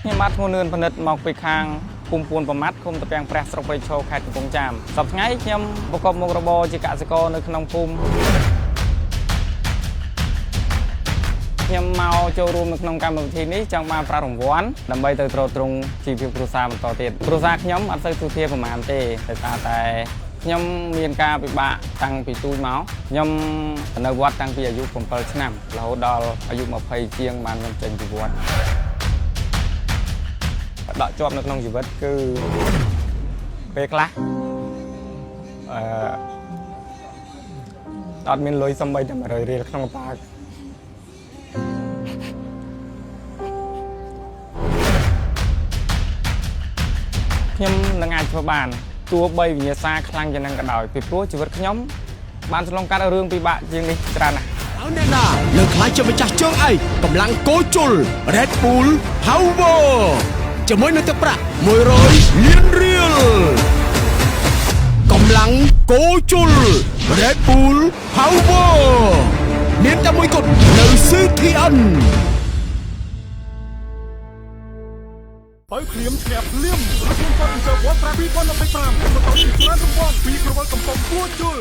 ខ្ញុំបាទឈ្មោះនឿនផលិតមកពីខាងគុំពួនប្រមាត់គុំតពាំងព្រះស្រុកព្រៃឈរខេត្តកំពង់ចាមសប្តាហ៍ថ្ងៃខ្ញុំប្រកបមុខរបរជាកសិករនៅក្នុងភូមិខ្ញុំមកចូលរួមនៅក្នុងកម្មវិធីនេះចង់បានប្រាក់រង្វាន់ដើម្បីទៅទ្រទ្រង់ជីវភាពគ្រួសារបន្តទៀតគ្រួសារខ្ញុំអត់សូវទូធាប្រហែលទេដោយសារតែខ្ញុំមានការពិបាកតាំងពីទូចមកខ្ញុំនៅវត្តតាំងពីអាយុ7ឆ្នាំរហូតដល់អាយុ20ជាងបានខ្ញុំចេញពីវត្តដកជាប់នៅក្នុងជីវិតគឺពេលខ្លះអត់មានលុយសំបីតែ100រៀលក្នុងប៉ាខ្ញុំនឹងអាចធ្វើបានទោះបីវិញ្ញាសាខ្លាំងយ៉ាងណាក៏ដោយពីព្រោះជីវិតខ្ញុំបានឆ្លងកាត់រឿងពិបាកជាងនេះច្រើនណាស់អើអ្នកណាលើខ្លាចជាម្ចាស់ជើងឯកកម្លាំងគោជុល Red Bull Power ជាមួយនឹងទឹកប្រាក់100លានរៀលកម្លាំងគោជុល Red Bull Power មានតែមួយគត់នៅ CTN បើភ្លាមឈ្នះភ្លាមរកខ្លួនគាត់ពីវត្តប្រា2025បន្តពីច្រើនរង្វាន់ពីក្រវល់កំពង់គួជុល